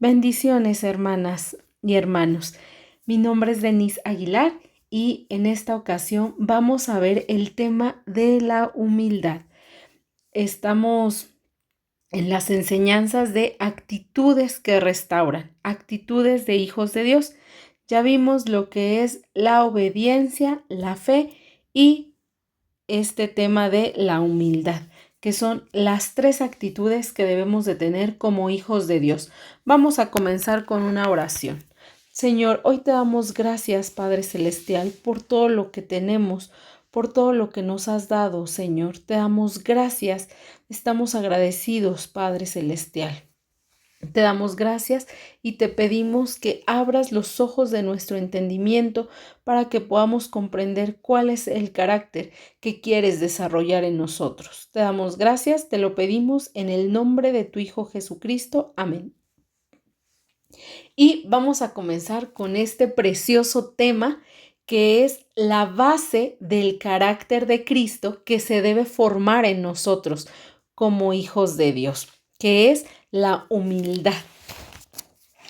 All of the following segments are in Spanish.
Bendiciones, hermanas y hermanos. Mi nombre es Denise Aguilar y en esta ocasión vamos a ver el tema de la humildad. Estamos en las enseñanzas de actitudes que restauran, actitudes de hijos de Dios. Ya vimos lo que es la obediencia, la fe y este tema de la humildad, que son las tres actitudes que debemos de tener como hijos de Dios. Vamos a comenzar con una oración. Señor, hoy te damos gracias, Padre Celestial, por todo lo que tenemos, por todo lo que nos has dado, Señor. Te damos gracias, estamos agradecidos, Padre Celestial. Te damos gracias y te pedimos que abras los ojos de nuestro entendimiento para que podamos comprender cuál es el carácter que quieres desarrollar en nosotros. Te damos gracias, te lo pedimos en el nombre de tu Hijo Jesucristo. Amén. Y vamos a comenzar con este precioso tema que es la base del carácter de Cristo que se debe formar en nosotros como hijos de Dios, que es la humildad.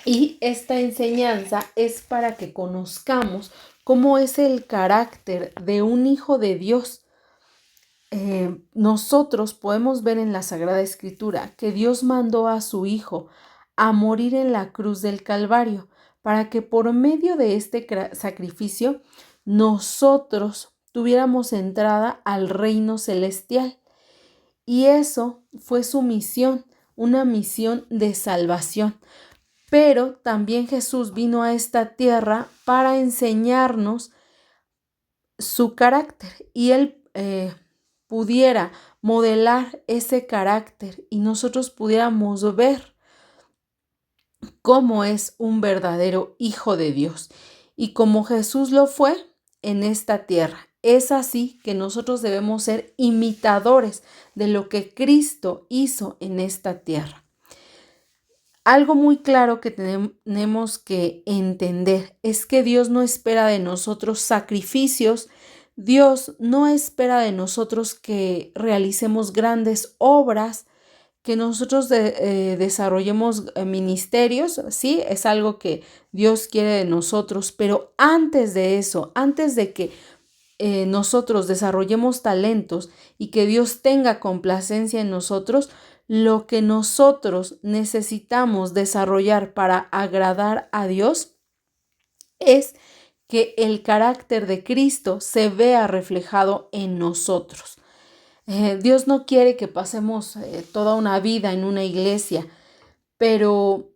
Y esta enseñanza es para que conozcamos cómo es el carácter de un hijo de Dios. Nosotros podemos ver en la Sagrada Escritura que Dios mandó a su Hijo a morir en la cruz del Calvario para que por medio de este sacrificio nosotros tuviéramos entrada al reino celestial. Y eso fue su misión, una misión de salvación. Pero también Jesús vino a esta tierra para enseñarnos su carácter y Él pudiera modelar ese carácter y nosotros pudiéramos ver cómo es un verdadero hijo de Dios y como Jesús lo fue en esta tierra. Es así que nosotros debemos ser imitadores de lo que Cristo hizo en esta tierra. Algo muy claro que tenemos que entender es que Dios no espera de nosotros sacrificios, Dios no espera de nosotros que realicemos grandes obras, que nosotros desarrollemos ministerios, sí, es algo que Dios quiere de nosotros, pero antes de eso, antes de que nosotros desarrollemos talentos y que Dios tenga complacencia en nosotros, lo que nosotros necesitamos desarrollar para agradar a Dios es que el carácter de Cristo se vea reflejado en nosotros. Dios no quiere que pasemos toda una vida en una iglesia, pero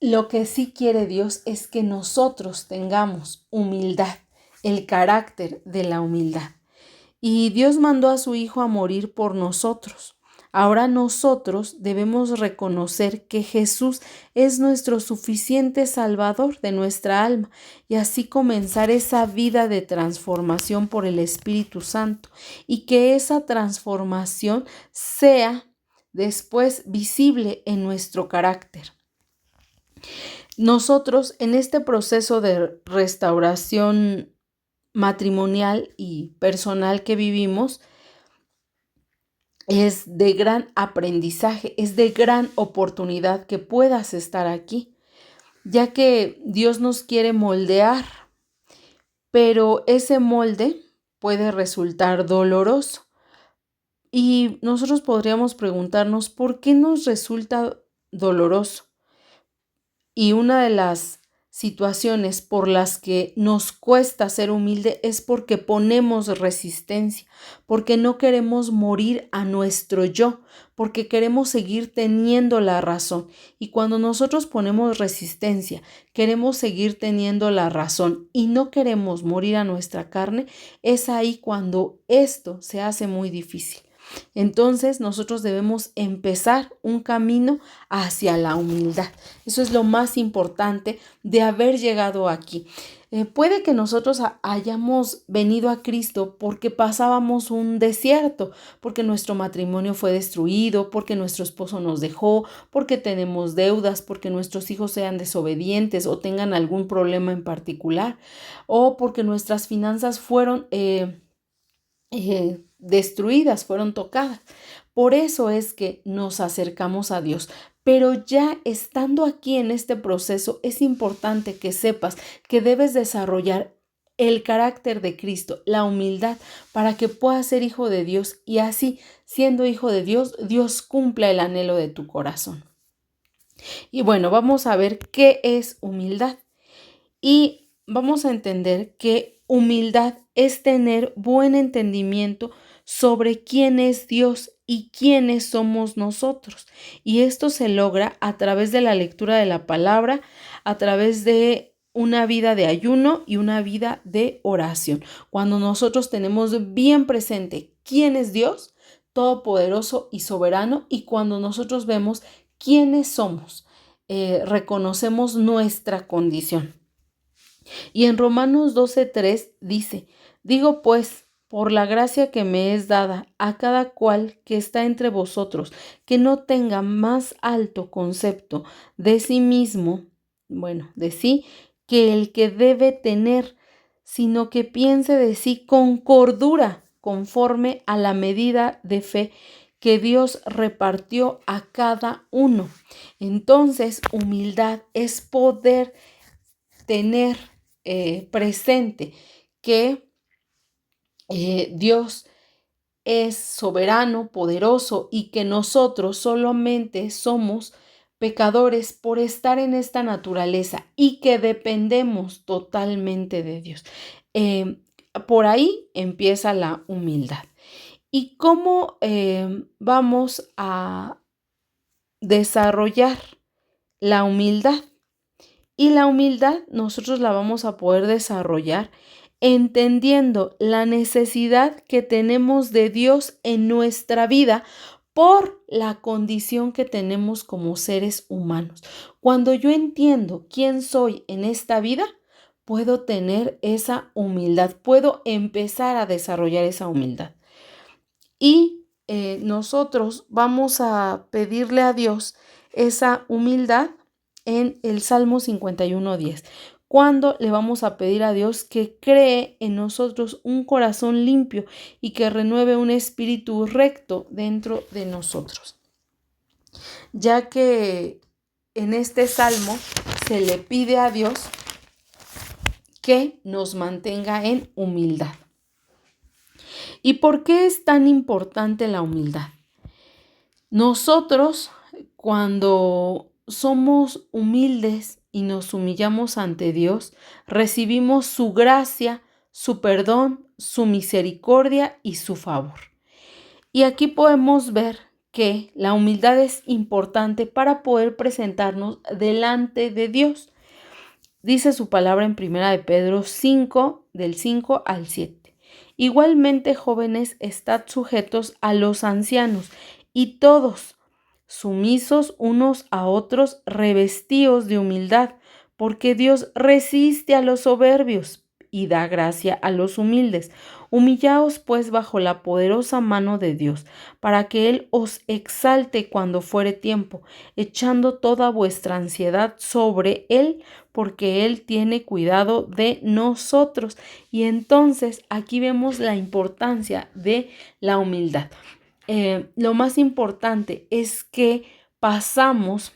lo que sí quiere Dios es que nosotros tengamos humildad, el carácter de la humildad. Y Dios mandó a su Hijo a morir por nosotros. Ahora nosotros debemos reconocer que Jesús es nuestro suficiente Salvador de nuestra alma y así comenzar esa vida de transformación por el Espíritu Santo y que esa transformación sea después visible en nuestro carácter. Nosotros en este proceso de restauración matrimonial y personal que vivimos, es de gran aprendizaje, es de gran oportunidad que puedas estar aquí, ya que Dios nos quiere moldear, pero ese molde puede resultar doloroso. Y nosotros podríamos preguntarnos, ¿por qué nos resulta doloroso? Y una de las situaciones por las que nos cuesta ser humilde es porque ponemos resistencia, porque no queremos morir a nuestro yo, porque queremos seguir teniendo la razón. Y cuando nosotros ponemos resistencia, queremos seguir teniendo la razón y no queremos morir a nuestra carne, es ahí cuando esto se hace muy difícil. Entonces nosotros debemos empezar un camino hacia la humildad. Eso es lo más importante de haber llegado aquí. Puede que nosotros hayamos venido a Cristo porque pasábamos un desierto, porque nuestro matrimonio fue destruido, porque nuestro esposo nos dejó, porque tenemos deudas, porque nuestros hijos sean desobedientes o tengan algún problema en particular, o porque nuestras finanzas fueron destruidas, fueron tocadas. Por eso es que nos acercamos a Dios. Pero ya estando aquí en este proceso, es importante que sepas que debes desarrollar el carácter de Cristo, la humildad, para que puedas ser hijo de Dios y así, siendo hijo de Dios, Dios cumpla el anhelo de tu corazón. Y bueno, vamos a ver qué es humildad. Y vamos a entender que humildad es tener buen entendimiento sobre quién es Dios y quiénes somos nosotros. Y esto se logra a través de la lectura de la palabra, a través de una vida de ayuno y una vida de oración. Cuando nosotros tenemos bien presente quién es Dios, todopoderoso y soberano, y cuando nosotros vemos quiénes somos, reconocemos nuestra condición. Y en Romanos 12:3 dice, digo pues, por la gracia que me es dada a cada cual que está entre vosotros, que no tenga más alto concepto de sí mismo, de sí, que el que debe tener, sino que piense de sí con cordura, conforme a la medida de fe que Dios repartió a cada uno. Entonces, humildad es poder tener presente que Dios es soberano, poderoso y que nosotros solamente somos pecadores por estar en esta naturaleza y que dependemos totalmente de Dios. Por ahí empieza la humildad. ¿Y cómo vamos a desarrollar la humildad? Y la humildad nosotros la vamos a poder desarrollar entendiendo la necesidad que tenemos de Dios en nuestra vida por la condición que tenemos como seres humanos. Cuando yo entiendo quién soy en esta vida, puedo tener esa humildad, puedo empezar a desarrollar esa humildad. Y nosotros vamos a pedirle a Dios esa humildad en el Salmo 51:10, cuando le vamos a pedir a Dios que cree en nosotros un corazón limpio y que renueve un espíritu recto dentro de nosotros. Ya que en este salmo se le pide a Dios que nos mantenga en humildad. ¿Y por qué es tan importante la humildad? Nosotros, cuando somos humildes y nos humillamos ante Dios, recibimos su gracia, su perdón, su misericordia y su favor. Y aquí podemos ver que la humildad es importante para poder presentarnos delante de Dios. Dice su palabra en 1 de Pedro 5, del 5 al 7. Igualmente, jóvenes, estad sujetos a los ancianos, y todos sumisos unos a otros, revestidos de humildad, porque Dios resiste a los soberbios y da gracia a los humildes. Humillaos pues bajo la poderosa mano de Dios, para que Él os exalte cuando fuere tiempo, echando toda vuestra ansiedad sobre Él, porque Él tiene cuidado de nosotros. Y entonces aquí vemos la importancia de la humildad. Lo más importante es que pasamos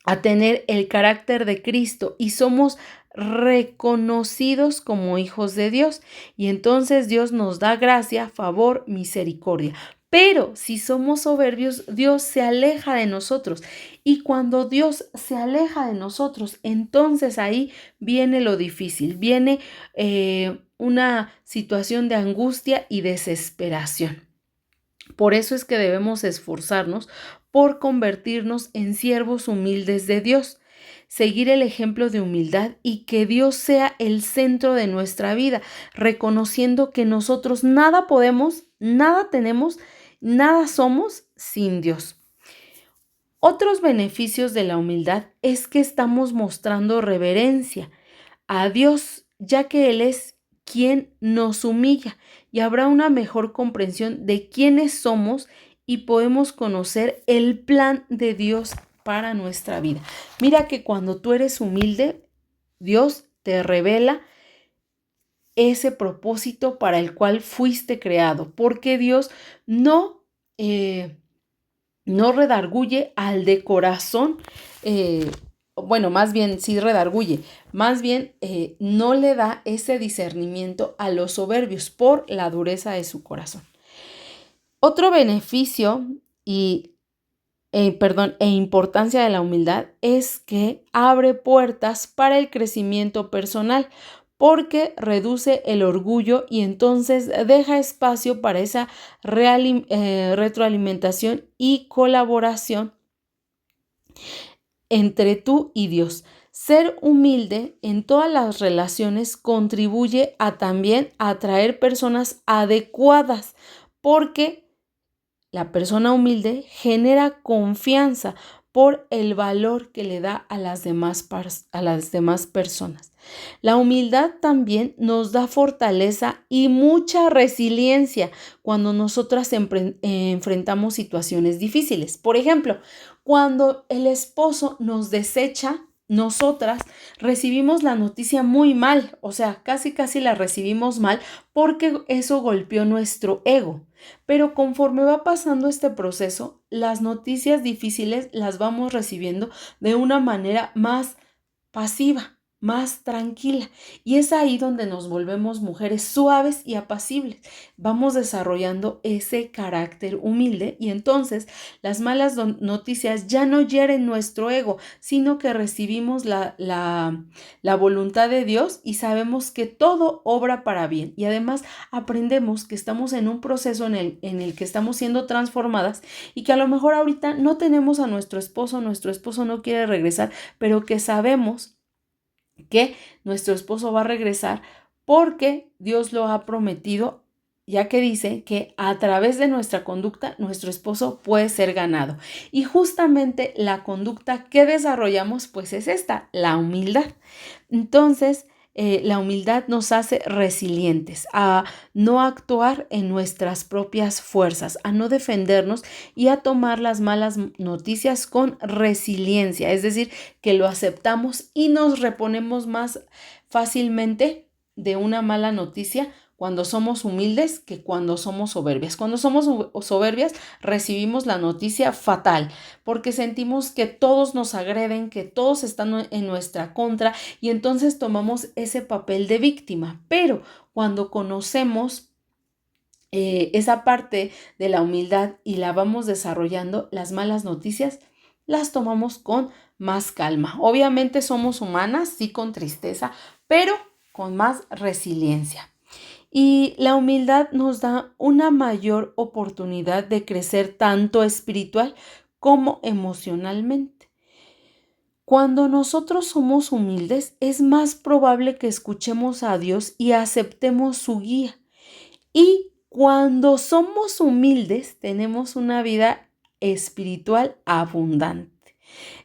a tener el carácter de Cristo y somos reconocidos como hijos de Dios. Y entonces Dios nos da gracia, favor, misericordia. Pero si somos soberbios, Dios se aleja de nosotros. Y cuando Dios se aleja de nosotros, entonces ahí viene lo difícil, viene una situación de angustia y desesperación. Por eso es que debemos esforzarnos por convertirnos en siervos humildes de Dios, seguir el ejemplo de humildad y que Dios sea el centro de nuestra vida, reconociendo que nosotros nada podemos, nada tenemos, nada somos sin Dios. Otros beneficios de la humildad es que estamos mostrando reverencia a Dios, ya que Él es quien nos humilla, y habrá una mejor comprensión de quiénes somos y podemos conocer el plan de Dios para nuestra vida. Mira que cuando tú eres humilde, Dios te revela ese propósito para el cual fuiste creado, porque Dios no no redarguye al de corazón, bueno, más bien sí redarguye, más bien no le da ese discernimiento a los soberbios por la dureza de su corazón. Otro beneficio e importancia de la humildad es que abre puertas para el crecimiento personal, porque reduce el orgullo y entonces deja espacio para esa retroalimentación y colaboración entre tú y Dios. Ser humilde en todas las relaciones contribuye a también atraer personas adecuadas, porque la persona humilde genera confianza por el valor que le da a las demás personas. La humildad también nos da fortaleza y mucha resiliencia cuando nosotras enfrentamos situaciones difíciles. Por ejemplo, cuando el esposo nos desecha, nosotras recibimos la noticia muy mal, o sea, casi la recibimos mal porque eso golpeó nuestro ego. Pero conforme va pasando este proceso, las noticias difíciles las vamos recibiendo de una manera más pasiva, más tranquila. Y es ahí donde nos volvemos mujeres suaves y apacibles. Vamos desarrollando ese carácter humilde y entonces las malas noticias ya no hieren nuestro ego, sino que recibimos la voluntad de Dios y sabemos que todo obra para bien. Y además aprendemos que estamos en un proceso en el que estamos siendo transformadas y que a lo mejor ahorita no tenemos a nuestro esposo no quiere regresar, pero que sabemos que nuestro esposo va a regresar porque Dios lo ha prometido, ya que dice que a través de nuestra conducta nuestro esposo puede ser ganado. Y justamente la conducta que desarrollamos pues es esta, la humildad. Entonces, la humildad nos hace resilientes a no actuar en nuestras propias fuerzas, a no defendernos y a tomar las malas noticias con resiliencia, es decir, que lo aceptamos y nos reponemos más fácilmente de una mala noticia cuando somos humildes que cuando somos soberbias. Cuando somos soberbias recibimos la noticia fatal porque sentimos que todos nos agreden, que todos están en nuestra contra y entonces tomamos ese papel de víctima. Pero cuando conocemos esa parte de la humildad y la vamos desarrollando, las malas noticias las tomamos con más calma. Obviamente somos humanas, sí, con tristeza, pero con más resiliencia. Y la humildad nos da una mayor oportunidad de crecer tanto espiritual como emocionalmente. Cuando nosotros somos humildes, es más probable que escuchemos a Dios y aceptemos su guía. Y cuando somos humildes, tenemos una vida espiritual abundante.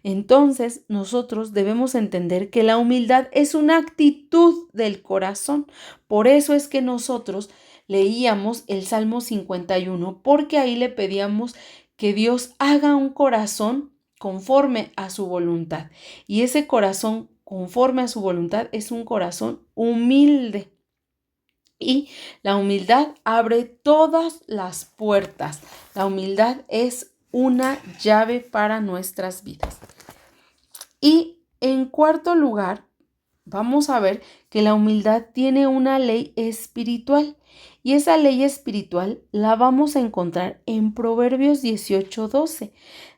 Entonces, nosotros debemos entender que la humildad es una actitud del corazón. Por eso es que nosotros leíamos el Salmo 51, porque ahí le pedíamos que Dios haga un corazón conforme a su voluntad. Y ese corazón conforme a su voluntad es un corazón humilde. Y la humildad abre todas las puertas. La humildad es una llave para nuestras vidas. Y en cuarto lugar, vamos a ver que la humildad tiene una ley espiritual. Y esa ley espiritual la vamos a encontrar en Proverbios 18:12.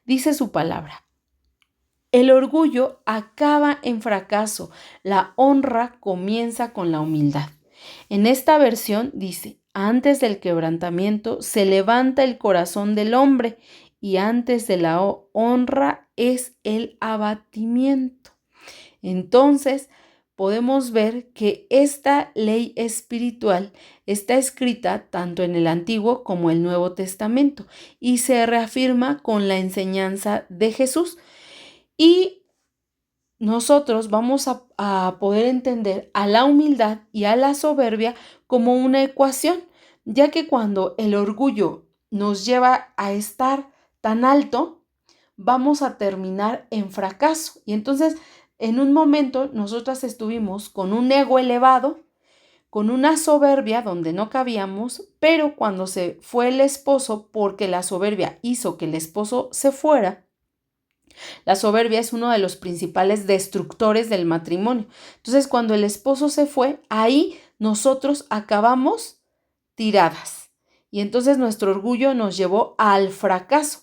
Dice su palabra: el orgullo acaba en fracaso, la honra comienza con la humildad. En esta versión dice: antes del quebrantamiento se levanta el corazón del hombre y antes de la honra es el abatimiento. Entonces, podemos ver que esta ley espiritual está escrita tanto en el Antiguo como el Nuevo Testamento y se reafirma con la enseñanza de Jesús. Y nosotros vamos a poder entender a la humildad y a la soberbia como una ecuación, ya que cuando el orgullo nos lleva a estar tan alto, vamos a terminar en fracaso. Y entonces, en un momento, nosotras estuvimos con un ego elevado, con una soberbia donde no cabíamos, pero cuando se fue el esposo, porque la soberbia hizo que el esposo se fuera, la soberbia es uno de los principales destructores del matrimonio. Entonces, cuando el esposo se fue, ahí nosotros acabamos tiradas. Y entonces nuestro orgullo nos llevó al fracaso.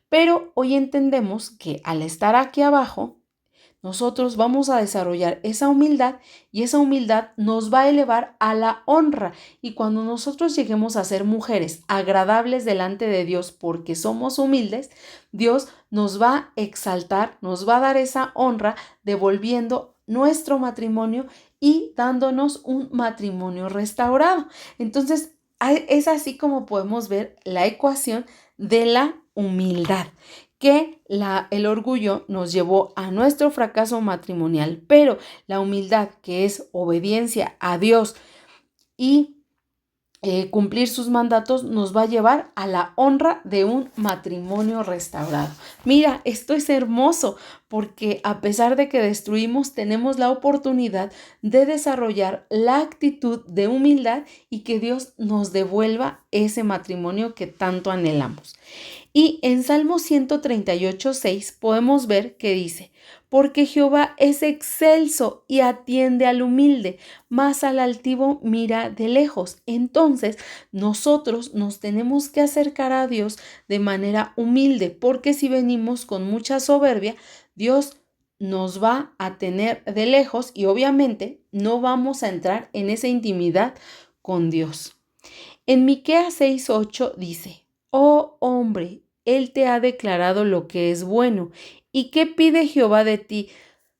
Pero hoy entendemos que al estar aquí abajo, nosotros vamos a desarrollar esa humildad y esa humildad nos va a elevar a la honra. Y cuando nosotros lleguemos a ser mujeres agradables delante de Dios porque somos humildes, Dios nos va a exaltar, nos va a dar esa honra devolviendo nuestro matrimonio y dándonos un matrimonio restaurado. Entonces, es así como podemos ver la ecuación de la humildad, que el orgullo nos llevó a nuestro fracaso matrimonial, pero la humildad, que es obediencia a Dios y cumplir sus mandatos, nos va a llevar a la honra de un matrimonio restaurado. Mira, esto es hermoso porque a pesar de que destruimos, tenemos la oportunidad de desarrollar la actitud de humildad y que Dios nos devuelva ese matrimonio que tanto anhelamos. Y en Salmo 138:6 podemos ver que dice: porque Jehová es excelso y atiende al humilde, mas al altivo mira de lejos. Entonces, nosotros nos tenemos que acercar a Dios de manera humilde, porque si venimos con mucha soberbia, Dios nos va a tener de lejos y obviamente no vamos a entrar en esa intimidad con Dios. En Miqueas 6:8 dice: oh hombre, Él te ha declarado lo que es bueno. ¿Y qué pide Jehová de ti?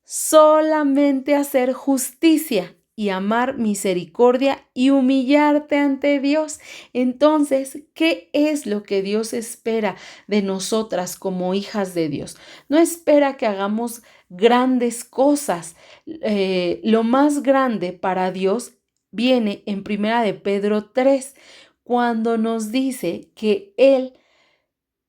Solamente hacer justicia y amar misericordia y humillarte ante Dios. Entonces, ¿qué es lo que Dios espera de nosotras como hijas de Dios? No espera que hagamos grandes cosas. Lo más grande para Dios viene en Primera de Pedro 3, cuando nos dice que Él,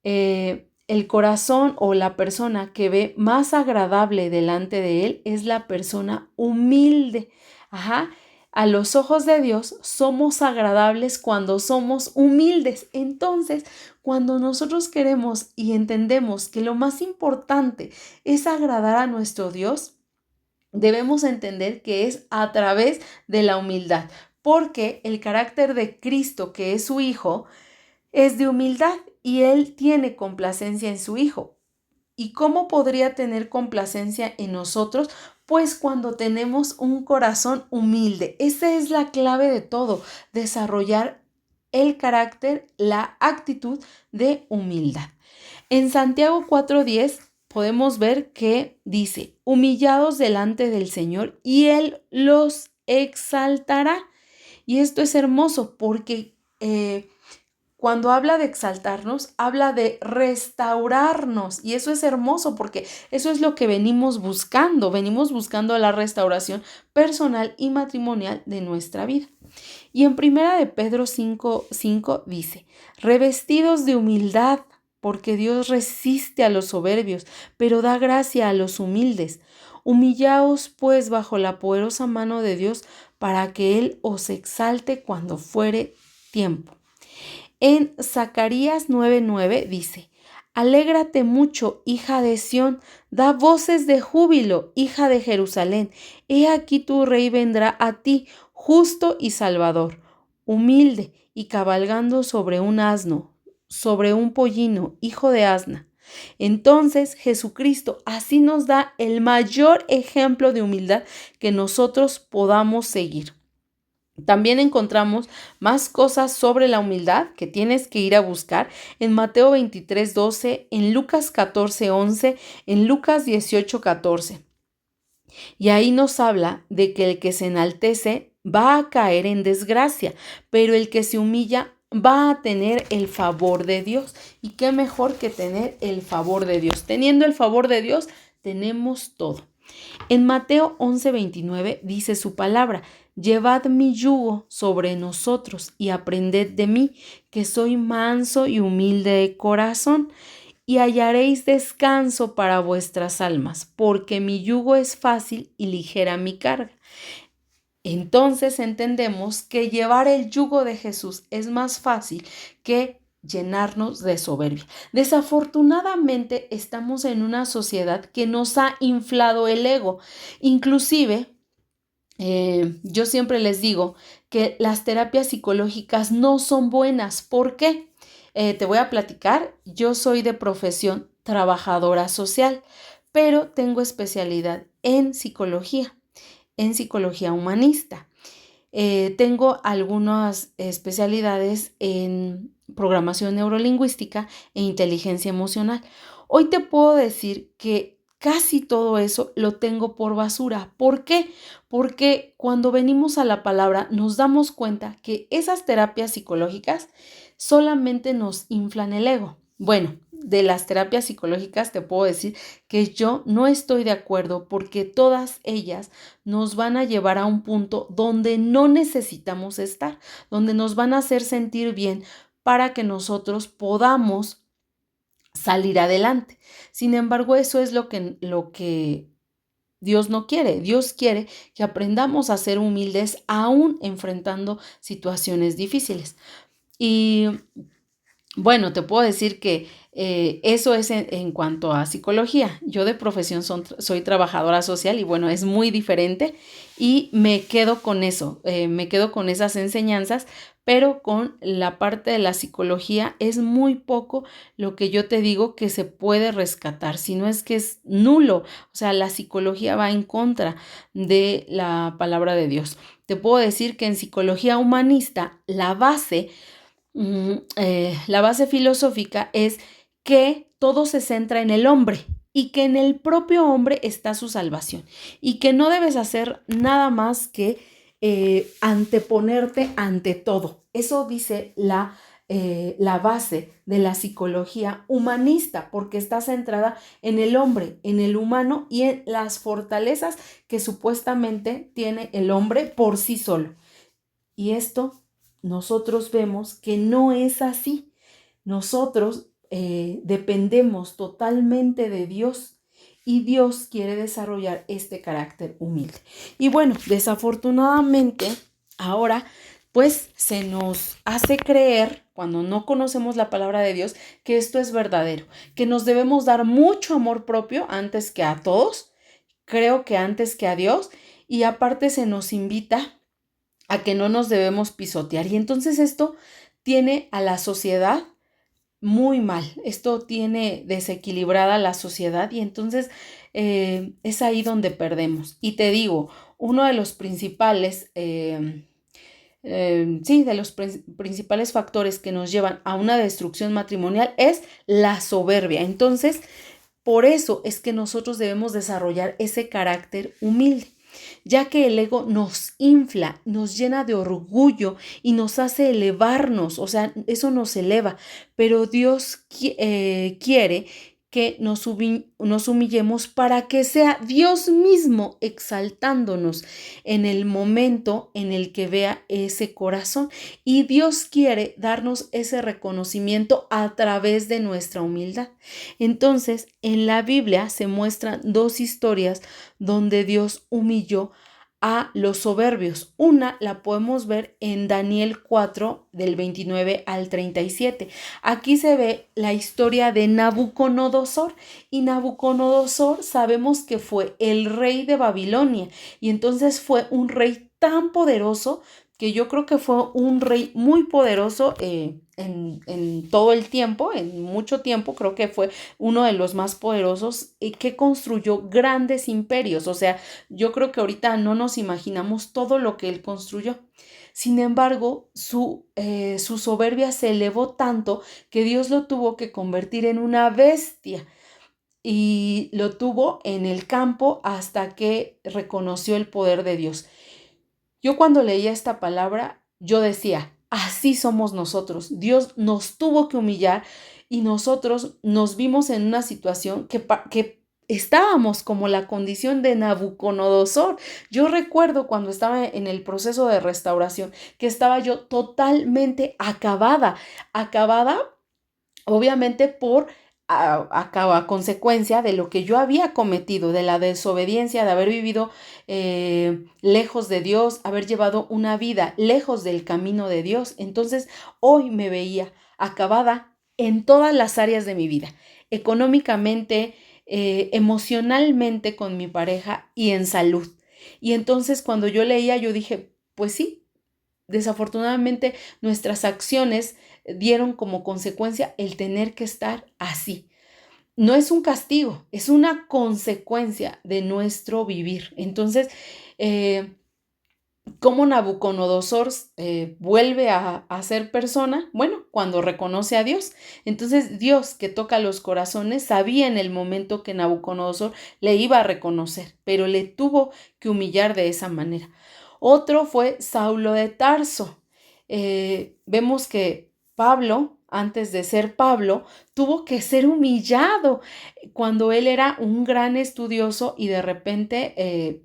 el corazón o la persona que ve más agradable delante de Él es la persona humilde. Ajá. A los ojos de Dios somos agradables cuando somos humildes. Entonces, cuando nosotros queremos y entendemos que lo más importante es agradar a nuestro Dios, debemos entender que es a través de la humildad, porque el carácter de Cristo, que es su Hijo, es de humildad y Él tiene complacencia en su Hijo. ¿Y cómo podría tener complacencia en nosotros? Pues cuando tenemos un corazón humilde. Esa es la clave de todo, desarrollar el carácter, la actitud de humildad. En Santiago 4:10 podemos ver que dice: humillados delante del Señor y Él los exaltará. Y esto es hermoso porque cuando habla de exaltarnos, habla de restaurarnos. Y eso es hermoso porque eso es lo que venimos buscando. Venimos buscando la restauración personal y matrimonial de nuestra vida. Y en Primera de Pedro 5:5 dice: revestidos de humildad, porque Dios resiste a los soberbios, pero da gracia a los humildes. Humillaos pues bajo la poderosa mano de Dios, para que Él os exalte cuando fuere tiempo. En Zacarías 9:9 dice: alégrate mucho, hija de Sión, da voces de júbilo, hija de Jerusalén. He aquí tu rey vendrá a ti, justo y salvador, humilde y cabalgando sobre un asno, sobre un pollino, hijo de asna. Entonces Jesucristo así nos da el mayor ejemplo de humildad que nosotros podamos seguir. También encontramos más cosas sobre la humildad que tienes que ir a buscar en Mateo 23:12, en Lucas 14:11, en Lucas 18:14. Y ahí nos habla de que el que se enaltece va a caer en desgracia, pero el que se humilla va a tener el favor de Dios. ¿Y qué mejor que tener el favor de Dios? Teniendo el favor de Dios, tenemos todo. En Mateo 11:29 dice su palabra: llevad mi yugo sobre nosotros y aprended de mí, que soy manso y humilde de corazón, y hallaréis descanso para vuestras almas, porque mi yugo es fácil y ligera mi carga. Entonces entendemos que llevar el yugo de Jesús es más fácil que llenarnos de soberbia. Desafortunadamente estamos en una sociedad que nos ha inflado el ego. Inclusive, yo siempre les digo que las terapias psicológicas no son buenas. ¿Por qué? Te voy a platicar. Yo soy de profesión trabajadora social, pero tengo especialidad en psicología humanista. Tengo algunas especialidades en programación neurolingüística e inteligencia emocional. Hoy te puedo decir que casi todo eso lo tengo por basura. ¿Por qué? Porque cuando venimos a la palabra nos damos cuenta que esas terapias psicológicas solamente nos inflan el ego. Bueno, de las terapias psicológicas te puedo decir que yo no estoy de acuerdo porque todas ellas nos van a llevar a un punto donde no necesitamos estar, donde nos van a hacer sentir bien para que nosotros podamos salir adelante. Sin embargo, eso es lo que Dios no quiere. Dios quiere que aprendamos a ser humildes aún enfrentando situaciones difíciles. Y bueno, te puedo decir que eso es en cuanto a psicología. Yo de profesión soy trabajadora social y bueno, es muy diferente y me quedo con eso, me quedo con esas enseñanzas, pero con la parte de la psicología es muy poco lo que yo te digo que se puede rescatar, si no es que es nulo. O sea, la psicología va en contra de la palabra de Dios. Te puedo decir que en psicología humanista la base filosófica es que todo se centra en el hombre y que en el propio hombre está su salvación y que no debes hacer nada más que anteponerte ante todo. Eso dice la base de la psicología humanista, porque está centrada en el hombre, en el humano y en las fortalezas que supuestamente tiene el hombre por sí solo. Y esto nosotros vemos que no es así. Nosotros dependemos totalmente de Dios y Dios quiere desarrollar este carácter humilde. Y bueno, desafortunadamente ahora pues se nos hace creer, cuando no conocemos la palabra de Dios, que esto es verdadero, que nos debemos dar mucho amor propio antes que a todos, creo que antes que a Dios, y aparte se nos invita a que no nos debemos pisotear. Y entonces esto tiene a la sociedad muy mal. Esto tiene desequilibrada la sociedad y entonces es ahí donde perdemos. Y te digo, uno de los principales, principales factores que nos llevan a una destrucción matrimonial es la soberbia. Entonces, por eso es que nosotros debemos desarrollar ese carácter humilde, ya que el ego nos infla, nos llena de orgullo y nos hace elevarnos, o sea, eso nos eleva, pero Dios quiere que nos humillemos para que sea Dios mismo exaltándonos en el momento en el que vea ese corazón. Y Dios quiere darnos ese reconocimiento a través de nuestra humildad. Entonces, en la Biblia se muestran dos historias donde Dios humilló a los soberbios. Una la podemos ver en Daniel 4, del 29 al 37. Aquí se ve la historia de Nabucodonosor y Nabucodonosor sabemos que fue el rey de Babilonia y entonces fue un rey tan poderoso que yo creo que fue un rey muy poderoso en todo el tiempo, en mucho tiempo, creo que fue uno de los más poderosos que construyó grandes imperios. O sea, yo creo que ahorita no nos imaginamos todo lo que él construyó. Sin embargo, su soberbia se elevó tanto que Dios lo tuvo que convertir en una bestia y lo tuvo en el campo hasta que reconoció el poder de Dios. Yo cuando leía esta palabra, yo decía, así somos nosotros. Dios nos tuvo que humillar y nosotros nos vimos en una situación que estábamos como la condición de Nabucodonosor. Yo recuerdo cuando estaba en el proceso de restauración que estaba yo totalmente acabada obviamente por a consecuencia de lo que yo había cometido, de la desobediencia, de haber vivido lejos de Dios, haber llevado una vida lejos del camino de Dios. Entonces hoy me veía acabada en todas las áreas de mi vida, económicamente, emocionalmente con mi pareja y en salud. Y entonces cuando yo leía, yo dije, pues sí, desafortunadamente nuestras acciones dieron como consecuencia el tener que estar así. No es un castigo, es una consecuencia de nuestro vivir. Entonces, ¿cómo Nabucodonosor vuelve a ser persona? Bueno, cuando reconoce a Dios. Entonces, Dios, que toca los corazones, sabía en el momento que Nabucodonosor le iba a reconocer, pero le tuvo que humillar de esa manera. Otro fue Saulo de Tarso. Vemos que Pablo, antes de ser Pablo, tuvo que ser humillado cuando él era un gran estudioso y de repente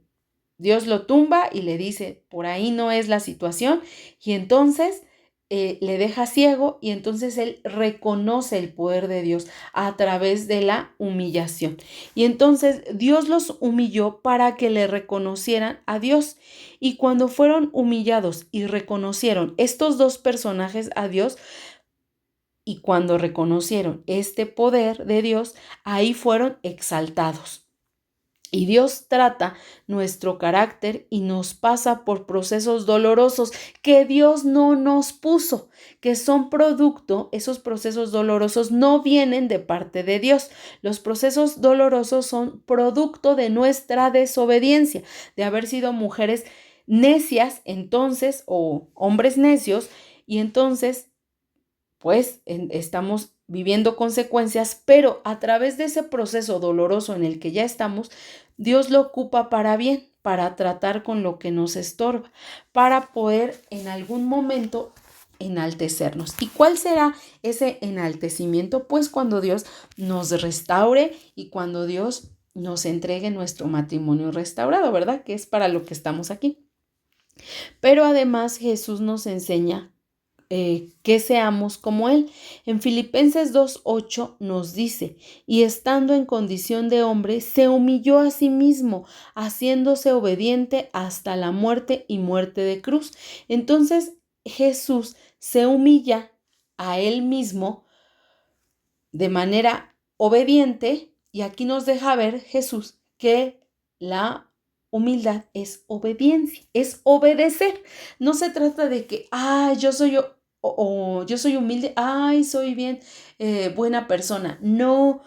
Dios lo tumba y le dice, por ahí no es la situación, y entonces le deja ciego y entonces él reconoce el poder de Dios a través de la humillación. Y entonces Dios los humilló para que le reconocieran a Dios. Y cuando fueron humillados y reconocieron estos dos personajes a Dios, y cuando reconocieron este poder de Dios, ahí fueron exaltados. Y Dios trata nuestro carácter y nos pasa por procesos dolorosos que Dios no nos puso, que son producto, esos procesos dolorosos no vienen de parte de Dios. Los procesos dolorosos son producto de nuestra desobediencia, de haber sido mujeres necias entonces o hombres necios y entonces pues estamos viviendo consecuencias, pero a través de ese proceso doloroso en el que ya estamos, Dios lo ocupa para bien, para tratar con lo que nos estorba, para poder en algún momento enaltecernos. ¿Y cuál será ese enaltecimiento? Pues cuando Dios nos restaure y cuando Dios nos entregue nuestro matrimonio restaurado, ¿verdad? Que es para lo que estamos aquí. Pero además Jesús nos enseña que seamos como Él. En Filipenses 2:8 nos dice, y estando en condición de hombre, se humilló a sí mismo, haciéndose obediente hasta la muerte y muerte de cruz. Entonces Jesús se humilla a Él mismo de manera obediente y aquí nos deja ver Jesús que la humildad es obediencia, es obedecer. No se trata de que, yo soy yo o yo soy humilde, soy bien buena persona. No,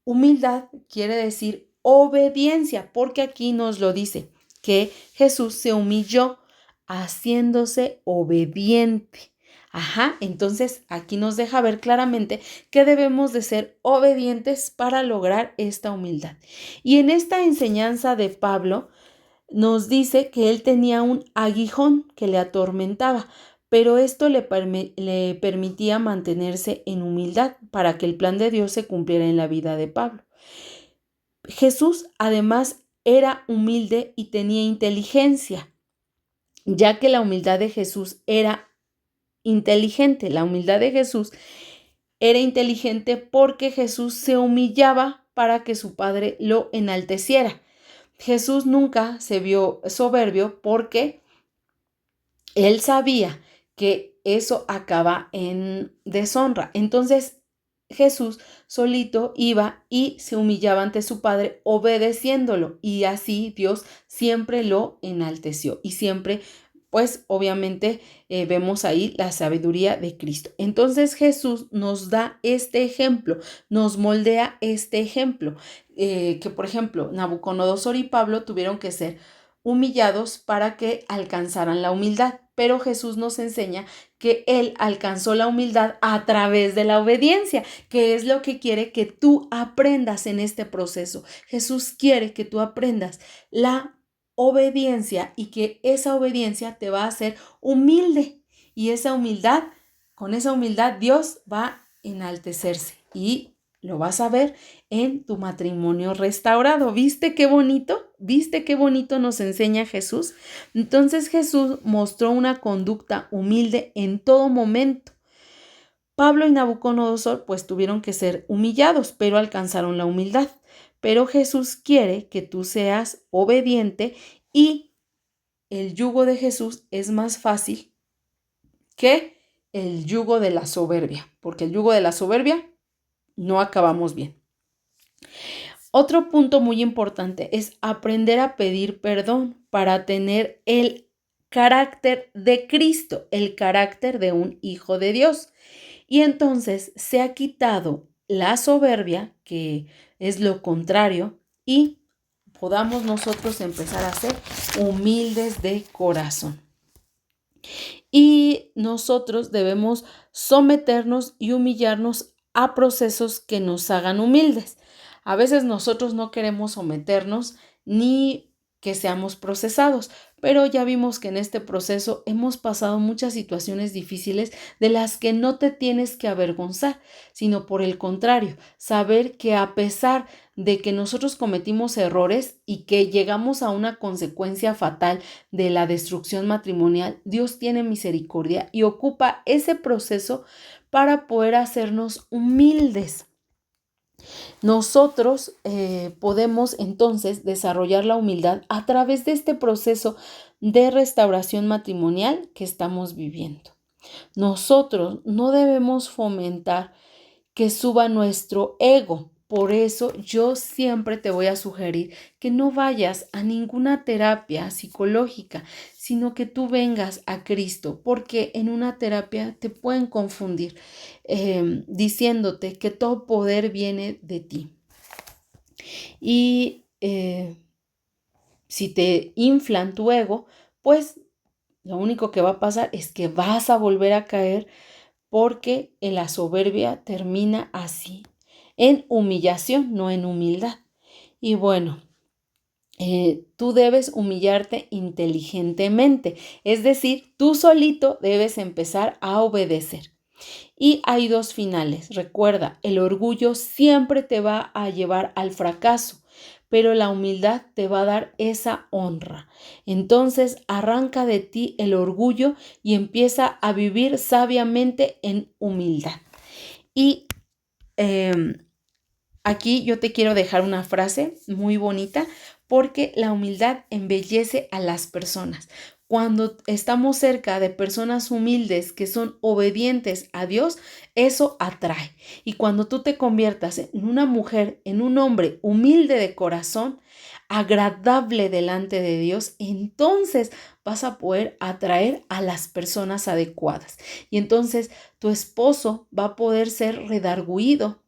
humildad quiere decir obediencia, porque aquí nos lo dice, que Jesús se humilló haciéndose obediente. Entonces aquí nos deja ver claramente que debemos de ser obedientes para lograr esta humildad. Y en esta enseñanza de Pablo nos dice que él tenía un aguijón que le atormentaba, pero esto le permitía mantenerse en humildad para que el plan de Dios se cumpliera en la vida de Pablo. Jesús además era humilde y tenía inteligencia, ya que la humildad de Jesús era inteligente. La humildad de Jesús era inteligente porque Jesús se humillaba para que su Padre lo enalteciera. Jesús nunca se vio soberbio porque él sabía que eso acaba en deshonra. Entonces Jesús solito iba y se humillaba ante su Padre obedeciéndolo y así Dios siempre lo enalteció y siempre pues obviamente vemos ahí la sabiduría de Cristo. Entonces Jesús nos da este ejemplo, nos moldea este ejemplo, que por ejemplo Nabucodonosor y Pablo tuvieron que ser humillados para que alcanzaran la humildad, pero Jesús nos enseña que Él alcanzó la humildad a través de la obediencia, que es lo que quiere que tú aprendas en este proceso. Jesús quiere que tú aprendas la obediencia y que esa obediencia te va a hacer humilde y con esa humildad Dios va a enaltecerse y lo vas a ver en tu matrimonio restaurado. ¿Viste qué bonito? ¿Viste qué bonito nos enseña Jesús? Entonces Jesús mostró una conducta humilde en todo momento Pablo y Nabucodonosor pues tuvieron que ser humillados, pero alcanzaron la humildad. Pero Jesús quiere que tú seas obediente y el yugo de Jesús es más fácil que el yugo de la soberbia, porque el yugo de la soberbia no acabamos bien. Otro punto muy importante es aprender a pedir perdón para tener el carácter de Cristo, el carácter de un hijo de Dios. Y entonces se ha quitado la soberbia, que es lo contrario, y podamos nosotros empezar a ser humildes de corazón. Y nosotros debemos someternos y humillarnos a procesos que nos hagan humildes. A veces nosotros no queremos someternos ni que seamos procesados, pero ya vimos que en este proceso hemos pasado muchas situaciones difíciles de las que no te tienes que avergonzar, sino por el contrario, saber que a pesar de que nosotros cometimos errores y que llegamos a una consecuencia fatal de la destrucción matrimonial, Dios tiene misericordia y ocupa ese proceso para poder hacernos humildes. Nosotros podemos entonces desarrollar la humildad a través de este proceso de restauración matrimonial que estamos viviendo. Nosotros no debemos fomentar que suba nuestro ego. Por eso yo siempre te voy a sugerir que no vayas a ninguna terapia psicológica, sino que tú vengas a Cristo, porque en una terapia te pueden confundir diciéndote que todo poder viene de ti. Y si te inflan tu ego, pues lo único que va a pasar es que vas a volver a caer, porque en la soberbia termina así, en humillación, no en humildad. Y bueno, tú debes humillarte inteligentemente, es decir, tú solito debes empezar a obedecer. Y hay dos finales. Recuerda, el orgullo siempre te va a llevar al fracaso, pero la humildad te va a dar esa honra. Entonces, arranca de ti el orgullo y empieza a vivir sabiamente en humildad. Y aquí yo te quiero dejar una frase muy bonita, porque la humildad embellece a las personas. Cuando estamos cerca de personas humildes que son obedientes a Dios, eso atrae. Y cuando tú te conviertas en una mujer, en un hombre humilde de corazón, agradable delante de Dios, entonces vas a poder atraer a las personas adecuadas. Y entonces tu esposo va a poder ser redarguido.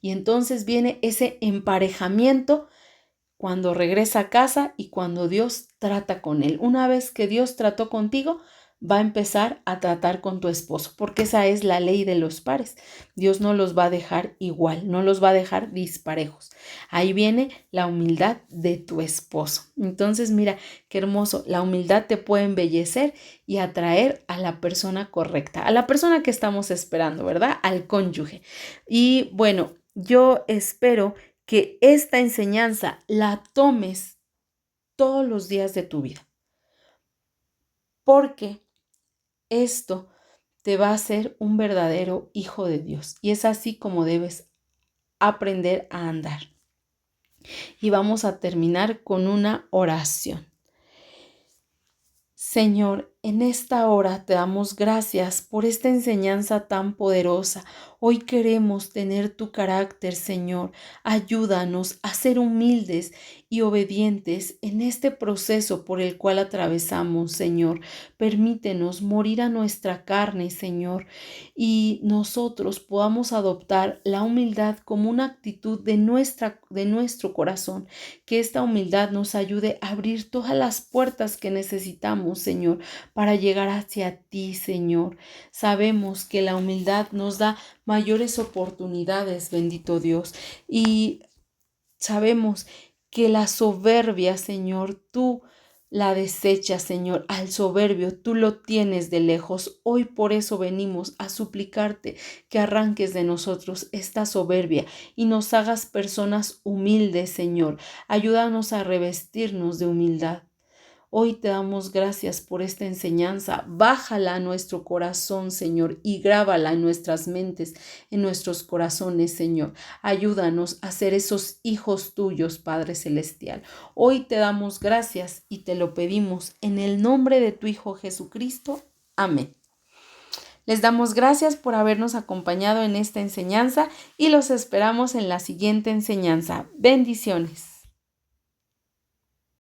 Y entonces viene ese emparejamiento cuando regresa a casa y cuando Dios trata con él. Una vez que Dios trató contigo, va a empezar a tratar con tu esposo, porque esa es la ley de los pares. Dios no los va a dejar igual, no los va a dejar disparejos. Ahí viene la humildad de tu esposo. Entonces, mira, qué hermoso. La humildad te puede embellecer y atraer a la persona correcta, a la persona que estamos esperando, ¿verdad? Al cónyuge. Y bueno, yo espero que esta enseñanza la tomes todos los días de tu vida, porque esto te va a hacer un verdadero hijo de Dios, y es así como debes aprender a andar. Y vamos a terminar con una oración. Señor, en esta hora te damos gracias por esta enseñanza tan poderosa. Hoy queremos tener tu carácter, Señor. Ayúdanos a ser humildes y obedientes en este proceso por el cual atravesamos, Señor. Permítenos morir a nuestra carne, Señor, y nosotros podamos adoptar la humildad como una actitud de nuestro corazón. Que esta humildad nos ayude a abrir todas las puertas que necesitamos, Señor, para llegar hacia ti, Señor. Sabemos que la humildad nos da mayores oportunidades, bendito Dios, y sabemos que la soberbia, Señor, tú la desechas, Señor. Al soberbio tú lo tienes de lejos. Hoy por eso venimos a suplicarte que arranques de nosotros esta soberbia y nos hagas personas humildes, Señor. Ayúdanos a revestirnos de humildad. Hoy te damos gracias por esta enseñanza. Bájala a nuestro corazón, Señor, y grábala en nuestras mentes, en nuestros corazones, Señor. Ayúdanos a ser esos hijos tuyos, Padre Celestial. Hoy te damos gracias y te lo pedimos en el nombre de tu Hijo Jesucristo. Amén. Les damos gracias por habernos acompañado en esta enseñanza y los esperamos en la siguiente enseñanza. Bendiciones.